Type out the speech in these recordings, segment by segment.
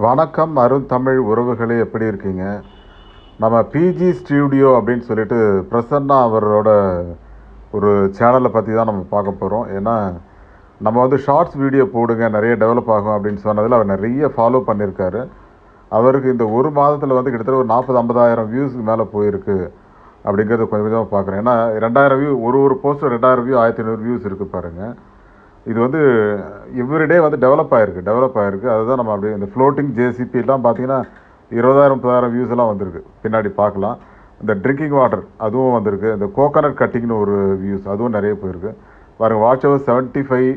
வணக்கம் தமிழ் உறவுகளே, எப்படி இருக்கீங்க? நம்ம பிஜி ஸ்டூடியோ அப்படின்னு சொல்லிட்டு பிரசன்னா அவரோட ஒரு சேனலை பற்றி தான் நம்ம பார்க்க போகிறோம். ஏன்னா நம்ம வந்து ஷார்ட்ஸ் வீடியோ போடுங்க, நிறைய டெவலப் ஆகும் அப்படின்னு சொன்னதில் அவர் நிறைய ஃபாலோ பண்ணியிருக்காரு. அவருக்கு இந்த ஒரு மாதத்தில் வந்து கிட்டத்தட்ட ஒரு 40-50,000 வியூஸுக்கு மேலே போயிருக்கு அப்படிங்கிறத கொஞ்சம் கொஞ்சமாக பார்க்குறேன். ஏன்னா 2000 வியூ, ஒரு போஸ்ட்டு 2000 வியூ, 1500 வியூஸ் இருக்குது பாருங்கள். இது வந்து எவ்ரிடே வந்து டெவலப் ஆகிருக்கு. அதுதான் நம்ம அப்படி இந்த ஃப்ளோட்டிங் ஜேசிபிலாம் பார்த்தீங்கன்னா 20,000-30,000 வியூஸ் எல்லாம் வந்திருக்கு. பின்னாடி பார்க்கலாம். இந்த ட்ரிங்கிங் வாட்டர் அதுவும் வந்திருக்கு. இந்த கோகனட் கட்டிங்னு ஒரு வியூஸ் அதுவும் நிறைய போயிருக்கு பாருங்கள். வாட்ச் ஹவர் 75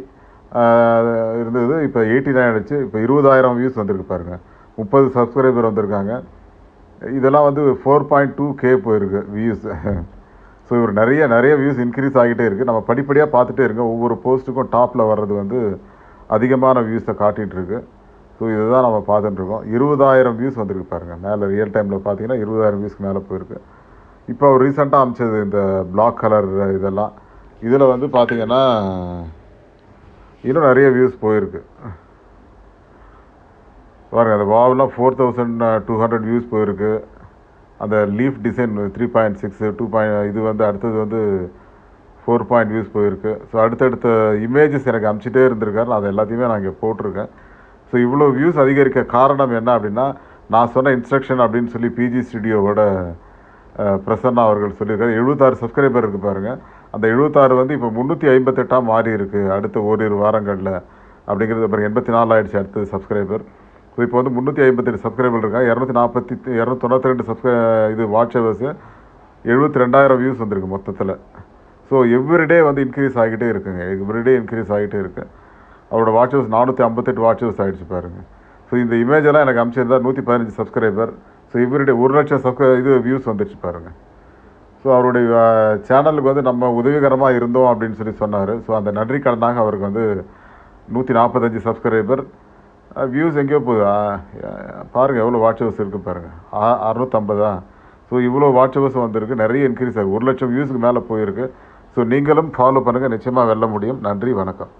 இருந்தது, இப்போ 89 ஆகிடுச்சு. இப்போ 20,000 வியூஸ் வந்திருக்கு பாருங்கள். 30 சப்ஸ்கிரைபர் வந்திருக்காங்க. இதெல்லாம் வந்து 4.2K போயிருக்கு வியூஸ். ஸோ இவர் நிறைய வியூஸ் இன்க்ரீஸ் ஆகிட்டே இருக்குது. நம்ம படிப்படியாக பார்த்துட்டே இருங்க. ஒவ்வொரு போஸ்ட்டுக்கும் டாப்பில் வர்றது வந்து அதிகமான வியூஸை காட்டிகிட்ருக்கு. ஸோ இதுதான் நம்ம பார்த்துட்டுருக்கோம். 20,000 வியூஸ் வந்திருக்கு பாருங்கள். மேலே ரியல் டைமில் பார்த்தீங்கன்னா 20,000 வியூஸ்க்கு மேலே போயிருக்கு. இப்போ அவர் ரீசெண்டாக அமைச்சது இந்த பிளாக் கலர் இதெல்லாம், இதில் வந்து பார்த்திங்கன்னா இன்னும் நிறைய வியூஸ் போயிருக்கு பாருங்கள். அந்த வாவெலாம் 4,200 வியூஸ் போயிருக்கு. அந்த லீஃப் டிசைன் 3.6 2. இது வந்து அடுத்தது வந்து 4 வியூஸ் போயிருக்கு. ஸோ அடுத்தடுத்த இமேஜஸ் எனக்கு அனுப்பிச்சிட்டே இருந்திருக்காரு. நான் அதை எல்லாத்தையுமே நான் இங்கே போட்டிருக்கேன். ஸோ இவ்வளோ வியூஸ் அதிகரிக்க காரணம் என்ன அப்படின்னா, நான் சொன்ன இன்ஸ்ட்ரக்ஷன் அப்படின்னு சொல்லி பிஜி ஸ்டுடியோவோட பிரசன்னா அவர்கள் சொல்லியிருக்காரு. 76 சப்ஸ்கிரைபர் இருக்குது பாருங்கள். அந்த 76 வந்து இப்போ 358 மாறி இருக்குது அடுத்த ஓரிரு வாரங்களில் அப்படிங்கிறது. அப்புறம் 84 ஆகிடுச்சு அடுத்தது சப்ஸ்கிரைபர். ஸோ இப்போ வந்து 358 சப்ஸ்கிரைபர் இருக்காங்க. 292 இது வாட்ச் ஹவர்ஸு 72,000 வியூஸ் வந்திருக்கு மொத்தத்தில். ஸோ எவ்ரிடே வந்து இன்க்ரீஸ் ஆகிட்டே இருக்குங்க. எவ்ரிடே இன்க்ரீஸ் ஆகிட்டே இருக்குது. அவரோட வாட்ச் ஹவர்ஸ் 458 வாட்ச் ஹவர்ஸ் ஆகிடுச்சு பாருங்கள். ஸோ இந்த இமேஜெல்லாம் எனக்கு அனுப்பிச்சிருந்தா 115 சப்ஸ்கிரைபர். ஸோ எவ்ரிடே 1,00,000 இது வியூஸ் வந்துடுச்சு பாருங்கள். ஸோ அவருடைய சேனலுக்கு வந்து நம்ம உதவிகரமாக இருந்தோம் அப்படின்னு சொல்லி சொன்னார். ஸோ அந்த நன்றி கடனாக அவருக்கு வந்து 145 சப்ஸ்கிரைபர். வியூஸ் எங்கேயோ போகுது பாருங்கள். எவ்வளோ வாட்ச் ஹவர்ஸ் இருக்குது பாருங்கள். 650. ஸோ இவ்வளோ வாட்ச் ஹவர்ஸ் வந்திருக்கு. நிறைய இன்க்ரீஸ் ஆகும். 1,00,000 வியூஸுக்கு மேலே போயிருக்கு. ஸோ நீங்களும் ஃபாலோ பண்ணுங்கள். நிச்சயமாக வெல்ல முடியும். நன்றி, வணக்கம்.